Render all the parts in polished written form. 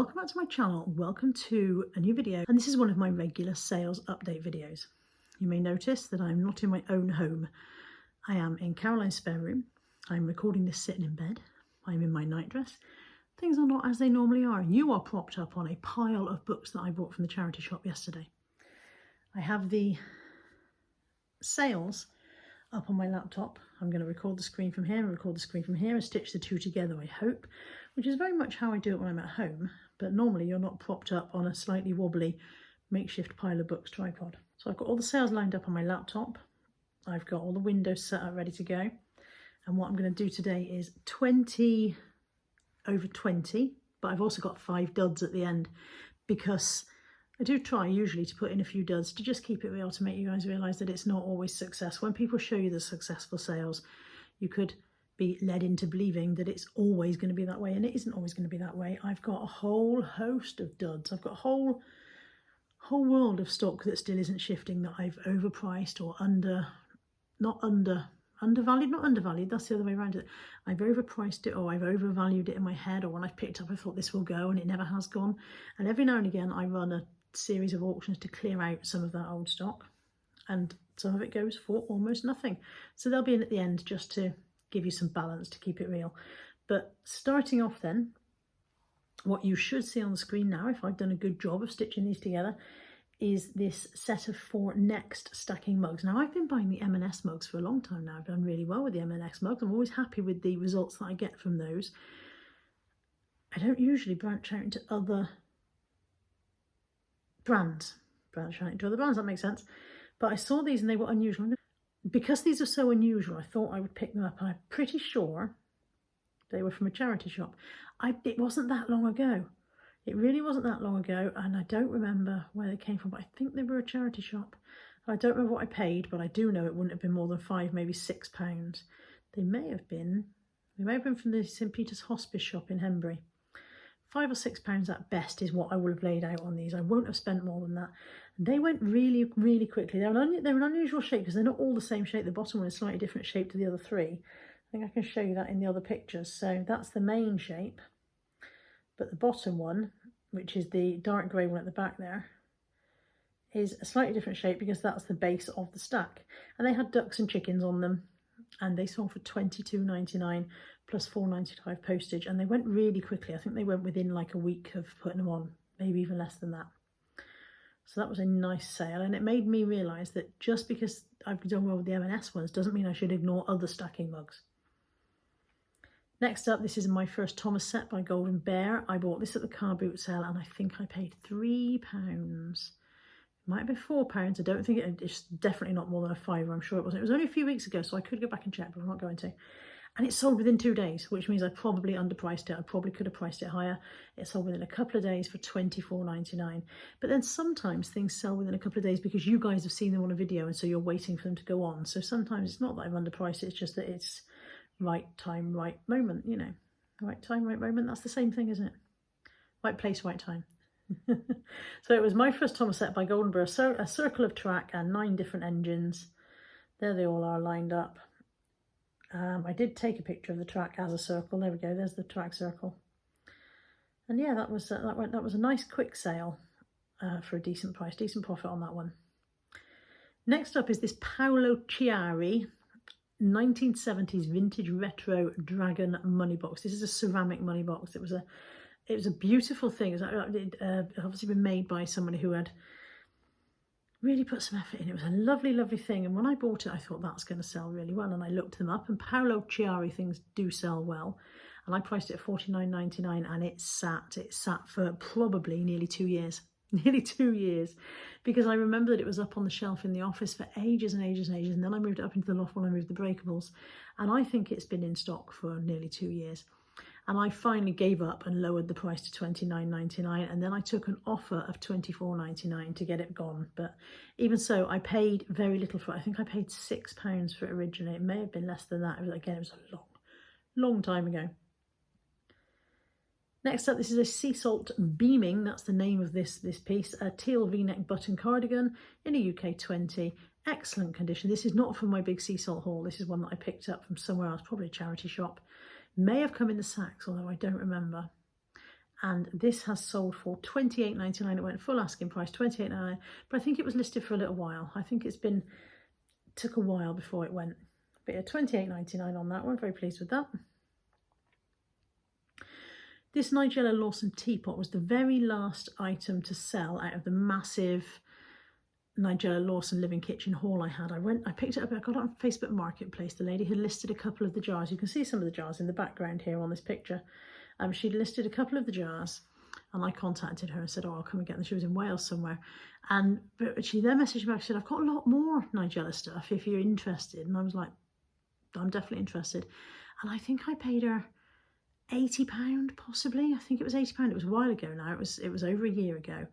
Welcome back to my channel. Welcome to a new video, and this is one of my regular sales update videos. You may notice that I'm not in my own home. I am in Caroline's spare room. I'm recording this sitting in bed. I'm in my nightdress. Things are not as they normally are. You are propped up on a pile of books that I bought from the charity shop yesterday. I have the sales up on my laptop. I'm going to record the screen from here and record the screen from here and stitch the two together, I hope, which is very much how I do it when I'm at home, but normally you're not propped up on a slightly wobbly makeshift pile of books tripod. So I've got all the sales lined up on my laptop. I've got all the windows set up ready to go. And what I'm going to do today is 20 over 20, but I've also got 5 duds at the end because I do try usually to put in a few duds to just keep it real, to make you guys realise that it's not always success. When people show you the successful sales, you could be led into believing that it's always going to be that way, and it isn't always going to be that way. I've got a whole host of duds. I've got a whole world of stock that still isn't shifting, that I've overpriced or undervalued, that's the other way around it. I've overpriced it, or I've overvalued it in my head, or when I've picked up I thought this will go and it never has gone. And every now and again I run a series of auctions to clear out some of that old stock, and some of it goes for almost nothing. So they'll be in at the end just to give you some balance, to keep it real. But starting off then, what you should see on the screen now, if I've done a good job of stitching these together, is this set of 4 Next stacking mugs. Now I've been buying the M&S mugs for a long time now. I've done really well with the M&S mugs. I'm always happy with the results that I get from those. I don't usually branch out into other brands. That makes sense. But I saw these and they were unusual. Because these are so unusual, I thought I would pick them up. And I'm pretty sure they were from a charity shop. It wasn't that long ago. It really wasn't that long ago, and I don't remember where they came from, but I think they were a charity shop. I don't remember what I paid, but I do know it wouldn't have been more than £5, maybe £6. They may have been from the St Peter's Hospice shop in Henbury. £5 or £6 at best is what I would have laid out on these. I won't have spent more than that. And they went really, really quickly. They're an unusual shape because they're not all the same shape. The bottom one is slightly different shape to the other 3. I think I can show you that in the other pictures. So that's the main shape. But the bottom one, which is the dark grey one at the back there, is a slightly different shape because that's the base of the stack. And they had ducks and chickens on them, and they sold for £22.99 plus £4.95 postage, and they went really quickly. I think they went within like a week of putting them on, maybe even less than that. So that was a nice sale, and it made me realise that just because I've done well with the M&S ones doesn't mean I should ignore other stacking mugs. Next up, this is my first Thomas set by Golden Bear. I bought this at the car boot sale and I think I paid £3. It might have been £4. I don't think it's definitely not more than a £5. I'm sure it wasn't. It was only a few weeks ago, so I could go back and check, but I'm not going to. And it sold within 2 days, which means I probably underpriced it. I probably could have priced it higher. It sold within a couple of days for £24.99. But then sometimes things sell within a couple of days because you guys have seen them on a video, and so you're waiting for them to go on. So sometimes it's not that I've underpriced it, it's just that it's right time, right moment, you know. Right time, right moment, that's the same thing, isn't it? Right place, right time. So it was my first Thomas set by Golden Bear, so a circle of track and 9 different engines. There they all are lined up. I did take a picture of the track as a circle. There we go, there's the track circle. And yeah, that was a nice quick sale for a decent price, decent profit on that one. Next up is this Paolo Chiari 1970s vintage retro dragon money box. This is a ceramic money box. It was a beautiful thing. It was obviously been made by someone who had really put some effort in. It was a lovely, lovely thing. And when I bought it, I thought that's going to sell really well. And I looked them up, and Paolo Chiari things do sell well. And I priced it at £49.99, and it sat for probably nearly 2 years. Nearly 2 years, because I remember that it was up on the shelf in the office for ages and ages and ages, and then I moved it up into the loft when I moved the breakables, and I think it's been in stock for nearly 2 years. And I finally gave up and lowered the price to £29.99, and then I took an offer of £24.99 to get it gone. But even so, I paid very little for it. I think I paid £6 for it originally. It may have been less than that. It was a long time ago. Next up, this is a Sea Salt Beaming, that's the name of this piece, a teal V-neck button cardigan in a UK 20, excellent condition. This is not from my big Sea Salt haul, this is one that I picked up from somewhere else, probably a charity shop. May have come in the sacks, although I don't remember. And this has sold for $28.99. It went full asking price, $28.99, but I think it was listed for a little while. I think took a while before it went. But yeah, $28.99 on that one. Very pleased with that. This Nigella Lawson teapot was the very last item to sell out of the massive Nigella Lawson living kitchen haul I had. I picked it up, I got it on Facebook Marketplace. The lady had listed a couple of the jars. You can see some of the jars in the background here on this picture. She'd listed a couple of the jars, and I contacted her and said, oh, I'll come and get them. She was in Wales somewhere. But she then messaged me back and said, I've got a lot more Nigella stuff if you're interested. And I was like, I'm definitely interested. And I think I paid her £80, possibly. I think it was £80. It was a while ago now. It was over a year ago.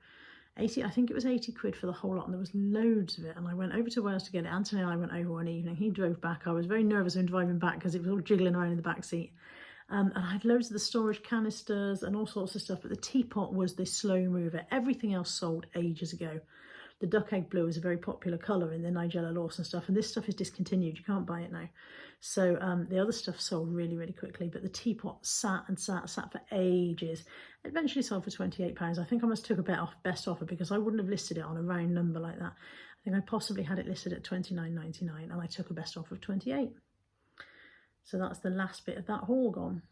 I think it was 80 quid for the whole lot, and there was loads of it. And I went over to Wales to get it. Anthony and I went over one evening. He drove back. I was very nervous when driving back because it was all jiggling around in the back seat. And I had loads of the storage canisters and all sorts of stuff, but the teapot was the slow mover. Everything else sold ages ago. The duck egg blue is a very popular colour in the Nigella Lawson stuff, and this stuff is discontinued. You can't buy it now. So the other stuff sold really, really quickly, but the teapot sat for ages. It eventually sold for £28. I think I must have took a best offer because I wouldn't have listed it on a round number like that. I think I possibly had it listed at $29.99, and I took a best offer of £28. So that's the last bit of that haul gone.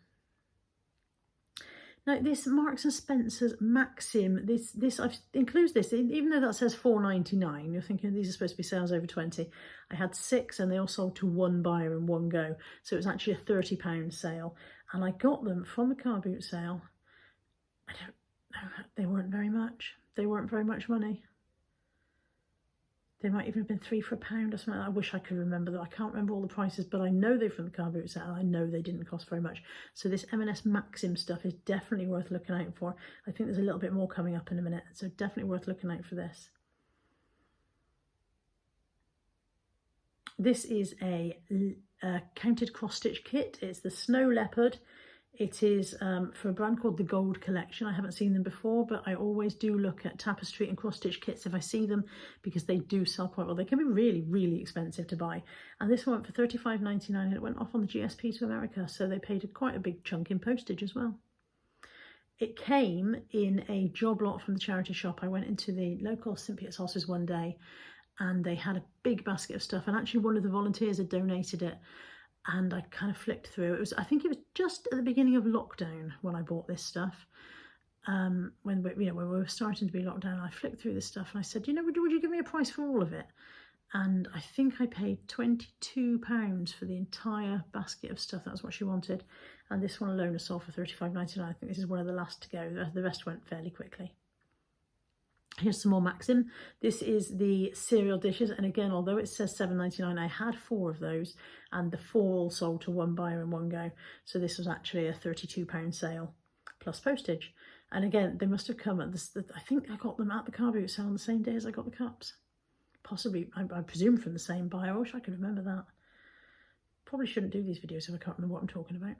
Now this Marks and Spencer's Maxim, this includes this, even though that says $4.99, you're thinking these are supposed to be sales over 20. I had 6 and they all sold to one buyer in one go. So it was actually a £30 sale. And I got them from the car boot sale. I don't know, they weren't very much. They weren't very much money. They might even have been 3 for £1 or something. I wish I could remember that. I can't remember all the prices, but I know they're from the car boot set, and I know they didn't cost very much. So this M&S Maxim stuff is definitely worth looking out for. I think there's a little bit more coming up in a minute, so definitely worth looking out for this. This is a counted cross-stitch kit. It's the Snow Leopard. It is for a brand called the Gold Collection. I haven't seen them before, but I always do look at tapestry and cross-stitch kits if I see them, because they do sell quite well. They can be really, really expensive to buy. And this one went for $35.99, and it went off on the GSP to America, so they paid quite a big chunk in postage as well. It came in a job lot from the charity shop. I went into the local St. Peter's Hospice one day, and they had a big basket of stuff, and actually one of the volunteers had donated it. And I kind of flicked through. I think it was just at the beginning of lockdown when I bought this stuff. When we were starting to be locked down, I flicked through this stuff and I said, would you give me a price for all of it? And I think I paid £22 for the entire basket of stuff. That's what she wanted. And this one alone has sold for $35.99. I think this is one of the last to go. The rest went fairly quickly. Here's some more Maxim. This is the cereal dishes, and again, although it says $7.99, I had 4 of those, and the 4 all sold to one buyer in one go. So this was actually a £32 sale plus postage. And again, they must have come at this. I think I got them at the car boot sale on the same day as I got the cups. Possibly, I presume from the same buyer. I wish I could remember that. Probably shouldn't do these videos if I can't remember what I'm talking about.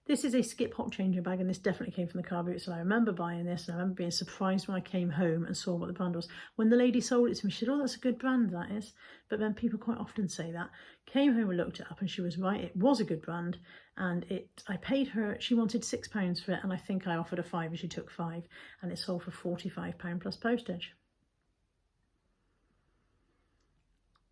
This is a skip hot changer bag, and this definitely came from the car boot. So I remember buying this, and I remember being surprised when I came home and saw what the brand was. When the lady sold it to me, she said, oh, that's a good brand, that is. But then people quite often say that. Came home and looked it up, and she was right. It was a good brand, and I paid her, she wanted £6 for it, and I think I offered her 5 and she took 5, and it sold for £45 plus postage.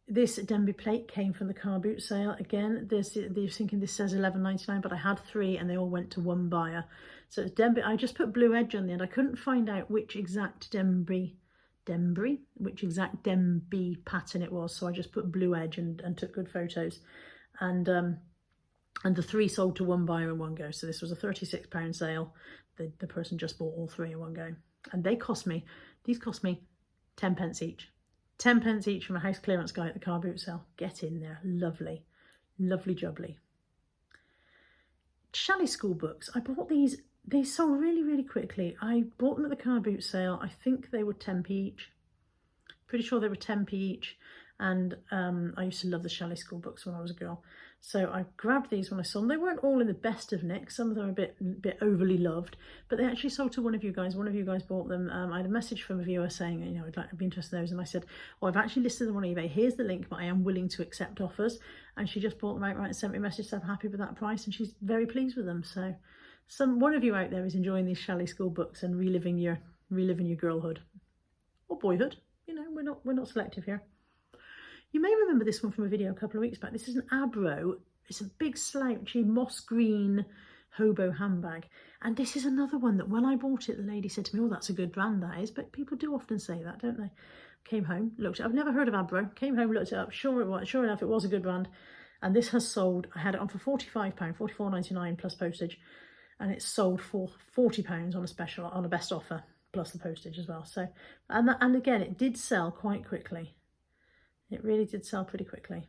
This Denby plate came from the car boot sale. Again, you're thinking this says $11.99, but I had 3 and they all went to one buyer. So it's Denby. I just put blue edge on the end. I couldn't find out which exact Denby pattern it was, so I just put blue edge and took good photos. And the 3 sold to one buyer in one go. So this was a £36 sale. The person just bought all 3 in one go, and these cost me 10 pence each. 10 pence each from a house clearance guy at the car boot sale. Get in there. Lovely. Lovely jubbly. Chalet school books. I bought these. They sold really, really quickly. I bought them at the car boot sale. I think they were 10p each. Pretty sure they were 10p each. And I used to love the Chalet school books when I was a girl. So I grabbed these when I saw them. They weren't all in the best of nick. Some of them are a bit overly loved, but they actually sold to one of you guys. One of you guys bought them. I had a message from a viewer saying, I'd be interested in those. And I said, well, I've actually listed them on eBay. Here's the link, but I am willing to accept offers. And she just bought them outright and sent me a message, said I'm happy with that price. And she's very pleased with them. So one of you out there is enjoying these Shelley School books and reliving your girlhood or boyhood. You know, we're not selective here. You may remember this one from a video a couple of weeks back. This is an Abro. It's a big slouchy moss green hobo handbag, and this is another one that when I bought it, the lady said to me, "Oh, that's a good brand, that is." But people do often say that, don't they? Came home, looked it up. I've never heard of Abro. Came home, looked it up. Sure enough, it was a good brand. And this has sold, I had it on for £45, £44.99 plus postage. And it's sold for £40 on a special, on a best offer, plus the postage as well. So, and again, it did sell quite quickly. It really did sell pretty quickly.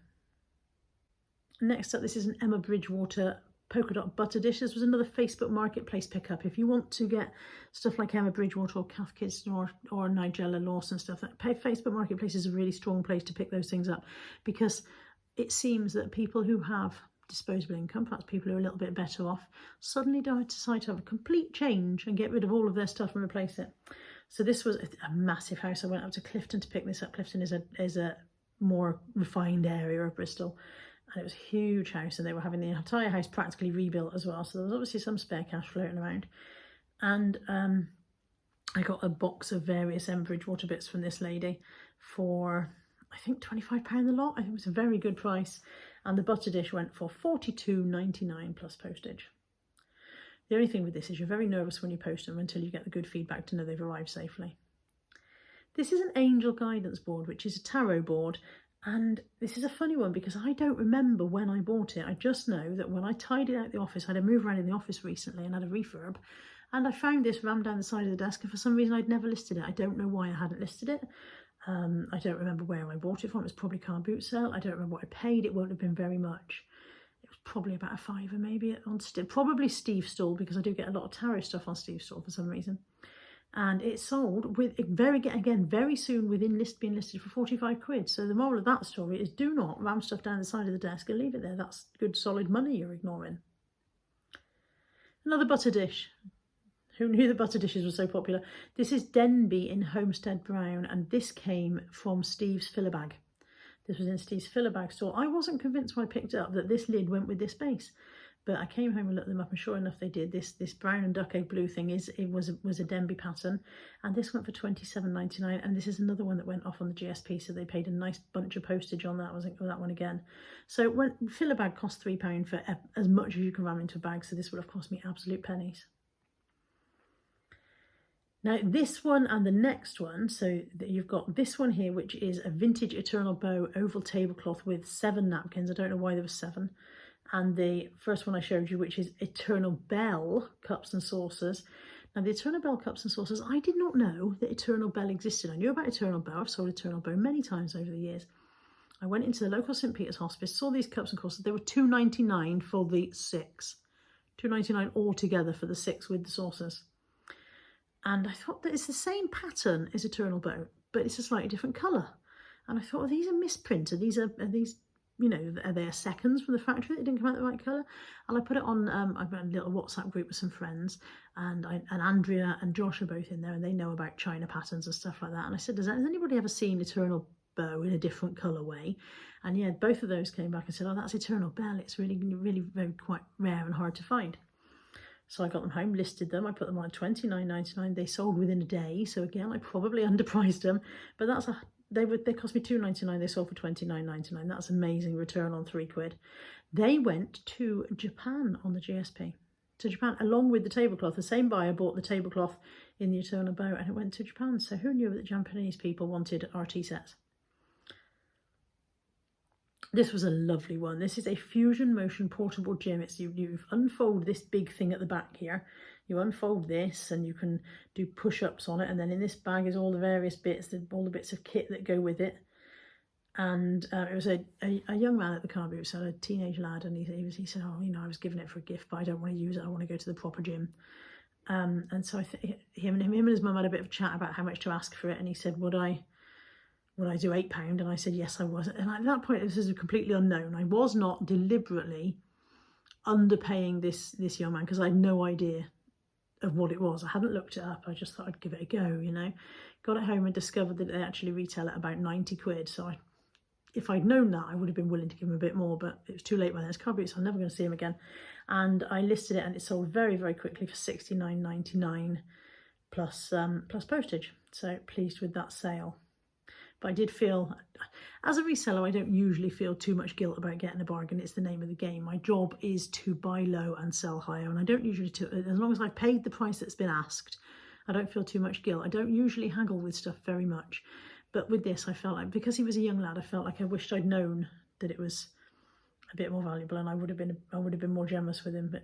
Next up, this is an Emma Bridgewater polka dot butter dish. This was another Facebook Marketplace pickup. If you want to get stuff like Emma Bridgewater or Kath Kidston or Nigella Lawson stuff, that Facebook Marketplace is a really strong place to pick those things up, because it seems that people who have disposable income, perhaps people who are a little bit better off, suddenly decide to have a complete change and get rid of all of their stuff and replace it. So this was a massive house. I went up to Clifton to pick this up. Clifton is a more refined area of Bristol. And it was a huge house, and they were having the entire house practically rebuilt as well. So there was obviously some spare cash floating around. And I got a box of various Emma Bridgewater bits from this lady for, I think, £25 a lot. I think it was a very good price. And the butter dish went for £42.99 plus postage. The only thing with this is you're very nervous when you post them until you get the good feedback to know they've arrived safely. This is an angel guidance board, which is a tarot board. And this is a funny one because I don't remember when I bought it. I just know that when I tidied out the office, I had a move around in the office recently and had a refurb, and I found this rammed down the side of the desk, and for some reason I'd never listed it. I don't know why I hadn't listed it. I don't remember where I bought it from. It was probably car boot sale. I don't remember what I paid. It won't have been very much. It was probably about a £5 maybe on probably Steve's stall, because I do get a lot of tarot stuff on Steve's stall for some reason. And it sold with very soon within being listed for £45. So the moral of that story is, do not ram stuff down the side of the desk and leave it there. That's good solid money you're ignoring. Another butter dish. Who knew that butter dishes were so popular? This is Denby in Homestead Brown, and this came from Steve's filler bag. This was in Steve's filler bag store. I wasn't convinced when I picked it up that this lid went with this base. But I came home and looked them up, and sure enough they did. This brown and duck egg blue thing was a Denby pattern, and this went for £27.99. And this is another one that went off on the GSP, so they paid a nice bunch of postage on that. That one again. So when filler bag costs £3 for as much as you can ram into a bag, so this would have cost me absolute pennies. Now this one and the next one, so that you've got this one here, which is a vintage Eternal Bow oval tablecloth with 7 napkins. I don't know why there was 7. And the first one I showed you, which is Eternal Bell cups and saucers. Now the Eternal Bell cups and saucers, I did not know that Eternal Bell existed. I knew about Eternal Bow. I've sold Eternal Bow many times over the years. I went into the local St. Peter's Hospice, saw these cups and saucers. They were £2.99 for the 6. £2.99 altogether for the 6 with the saucers. And I thought that it's the same pattern as Eternal Bow, but it's a slightly different colour. And I thought, well, these are misprinted. Are these, you know, are they seconds from the factory that it didn't come out the right colour? And I put it on, I've got a little WhatsApp group with some friends, and Andrea and Josh are both in there, and they know about China patterns and stuff like that. And I said, has anybody ever seen Eternal Bow in a different colourway? And yeah, both of those came back and said, oh, that's Eternal Bell. It's really, really very quite rare and hard to find. So I got them home, listed them. I put them on £29.99. They sold within a day. So again, I probably underpriced them, but they cost me £2.99. They sold for £29.99. That's amazing return on £3. They went to Japan on the GSP. To Japan, along with the tablecloth. The same buyer bought the tablecloth in the Eternal Bow, and it went to Japan. So who knew that Japanese people wanted RT sets? This was a lovely one. This is a Fusion Motion portable gym. It's you unfold this big thing at the back here. You unfold this and you can do push-ups on it. And then in this bag is all the various bits, all the bits of kit that go with it. And it was a young man at the car boot, so a teenage lad, and he said, oh, you know, I was given it for a gift, but I don't want to use it. I want to go to the proper gym. And so him and his mum had a bit of a chat about how much to ask for it. And he said, would I do £8? And I said, yes, I was. And at that point, this is completely unknown. I was not deliberately underpaying this young man, because I had no idea of what it was. I hadn't looked it up. I just thought I'd give it a go, you know. Got it home and discovered that they actually retail at about £90. So I if I'd known that, I would have been willing to give him a bit more, but it was too late by then. It's car boot, so I'm never going to see him again. And I listed it, and it sold very, very quickly for $69.99 plus postage. So pleased with that sale. But I did feel, as a reseller, I don't usually feel too much guilt about getting a bargain. It's the name of the game. My job is to buy low and sell higher, and I don't usually, as long as I've paid the price that's been asked, I don't feel too much guilt. I don't usually haggle with stuff very much. But with this, I felt like, because he was a young lad, I felt like I wished I'd known that it was a bit more valuable, and I would have been more generous with him.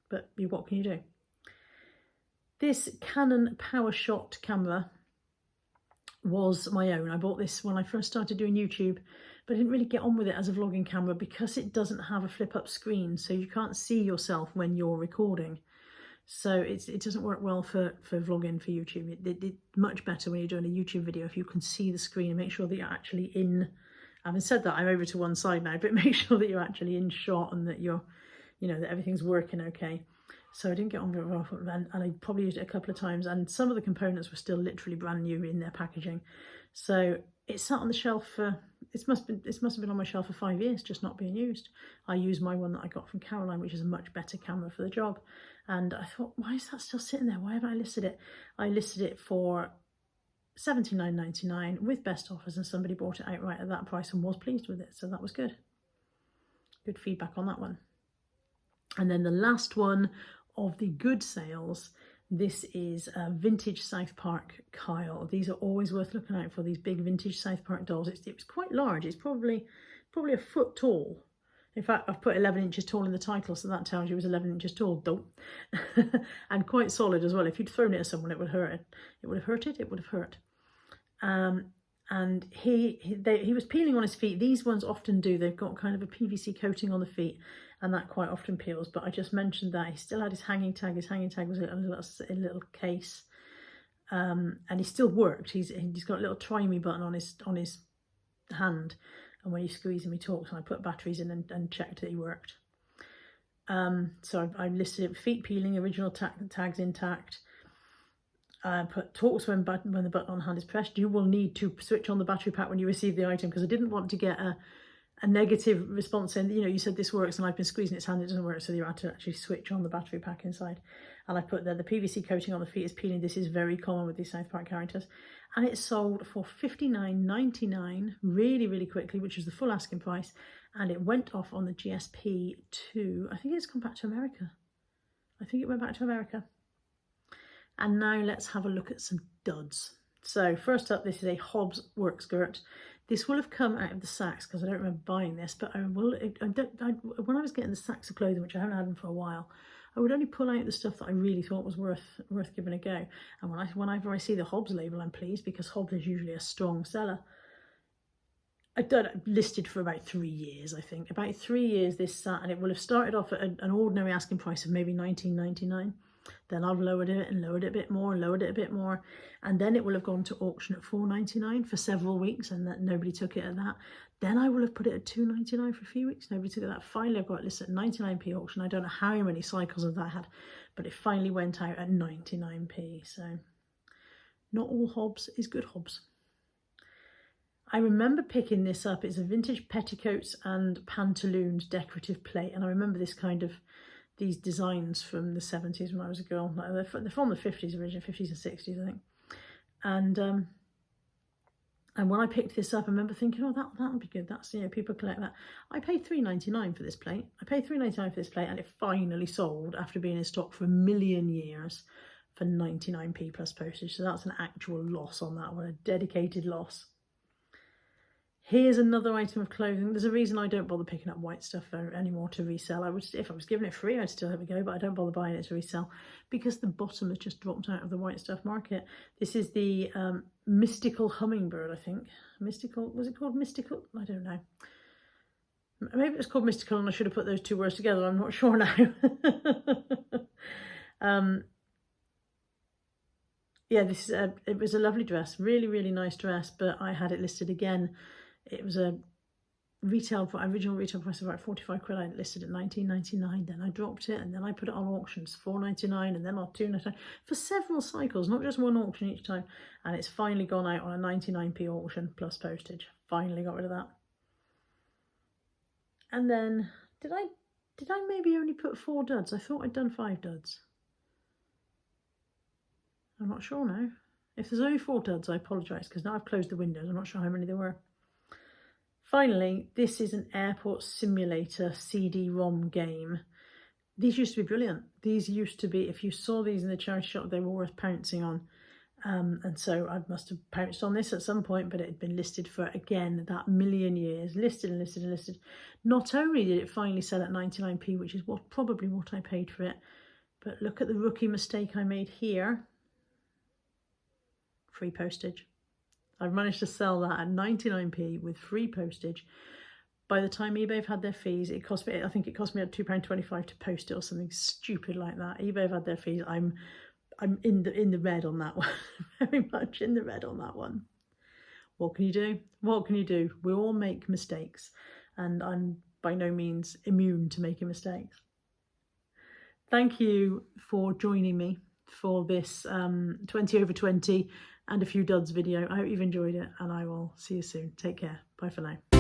But what can you do? This Canon PowerShot camera was my own. I bought this when I first started doing YouTube, but I didn't really get on with it as a vlogging camera because it doesn't have a flip up screen, so you can't see yourself when you're recording. So it doesn't work well for vlogging for YouTube. It's much better when you're doing a YouTube video if you can see the screen and make sure that you're actually in. Having said that, I'm over to one side now, but make sure that you're actually in shot and that you're, that everything's working okay. So I didn't get on very well, and I probably used it a couple of times, and some of the components were still literally brand new in their packaging. So it sat on the shelf for, it must have been on my shelf for 5 years, just not being used. I used my one that I got from Caroline, which is a much better camera for the job. And I thought, why is that still sitting there? Why haven't I listed it? I listed it for $79.99 with best offers, and somebody bought it outright at that price and was pleased with it. So that was good. Good feedback on that one. And then the last one of the good sales, this is a vintage South Park Kyle. These are always worth looking out for, these big vintage South Park dolls. It was quite large. It's probably a foot tall. In fact, I've put 11 inches tall in the title, so that tells you it was 11 inches tall. Don't. And quite solid as well. If you'd thrown it at someone, it would hurt it. It would have hurt it. It would have hurt. And he was peeling on his feet. These ones often do. They've got kind of a PVC coating on the feet, and that quite often peels. But I just mentioned that he still had his hanging tag. His hanging tag was in a little case, and he still worked. He's got a little try me button on his hand, and when you squeeze him, he talks. And I put batteries in and checked that he worked. So I listed it: feet peeling, original tags intact. Talks when the button on hand is pressed. You will need to switch on the battery pack when you receive the item, because I didn't want to get a negative response saying, you said this works and I've been squeezing its hand, it doesn't work, so you had to actually switch on the battery pack inside. And I put there, the PVC coating on the feet is peeling. This is very common with these South Park characters. And it sold for $59.99 really, really quickly, which was the full asking price. And it went off on the GSP to, I think it's gone back to America. I think it went back to America. And now let's have a look at some duds. So first up, this is a Hobbs work skirt. This will have come out of the sacks because I don't remember buying this, but when I was getting the sacks of clothing, which I haven't had them for a while, I would only pull out the stuff that I really thought was worth giving a go. And whenever I see the Hobbs label, I'm pleased, because Hobbs is usually a strong seller. I've done it listed for about 3 years, I think. About 3 years this sat, and it will have started off at an ordinary asking price of maybe $19.99. Then I've lowered it and lowered it a bit more and lowered it a bit more, and then it will have gone to auction at $4.99 for several weeks, and that nobody took it at that. Then I will have put it at $2.99 for a few weeks. Nobody took it at that. Finally, I've got it listed at 99p auction. I don't know how many cycles of that I had, but it finally went out at 99p. So not all Hobbs is good Hobbs. I remember picking this up. It's a vintage petticoats and pantaloons decorative plate, and I remember this kind of these designs from the 70s when I was a girl. They're from the 50s originally, 50s and 60s, I think. And when I picked this up, I remember thinking, oh, that would be good. That's, people collect that. I paid $3.99 for this plate. And it finally sold after being in stock for a million years for 99p plus postage. So that's an actual loss on that one, a dedicated loss. Here's another item of clothing. There's a reason I don't bother picking up white stuff anymore to resell. If I was giving it free, I'd still have a go, but I don't bother buying it to resell because the bottom has just dropped out of the white stuff market. This is the mystical hummingbird, I think. Mystical, was it called mystical? I don't know. Maybe it's called mystical and I should have put those two words together. I'm not sure now. Yeah, it was a lovely dress. Really, really nice dress, but I had it listed again. It was a original retail price of about 45 quid. I listed at $19.99. Then I dropped it, and then I put it on auctions $4.99, and then on $2.99 for several cycles, not just one auction each time. And it's finally gone out on a 99p auction plus postage. finally got rid of that. And then, did I maybe only put 4 duds? I thought I'd done 5 duds. I'm not sure now. If there's only 4 duds, I apologise, because now I've closed the windows. I'm not sure how many there were. Finally, this is an airport simulator CD-ROM game. These used to be brilliant. These used to be, if you saw these in the charity shop, they were worth pouncing on. And so I must have pounced on this at some point, but it had been listed for, again, that million years. Listed and listed and listed. Not only did it finally sell at 99p, which is probably what I paid for it, but look at the rookie mistake I made here. Free postage. I've managed to sell that at 99p with free postage. By the time eBay have had their fees, it cost me, I think it cost me £2.25 to post it or something stupid like that. eBay have had their fees. I'm in the red on that one. Very much in the red on that one. What can you do? What can you do? We all make mistakes, and I'm by no means immune to making mistakes. Thank you for joining me for this 20 over 20 and a few duds video. I hope you've enjoyed it, and I will see you soon. Take care. Bye for now.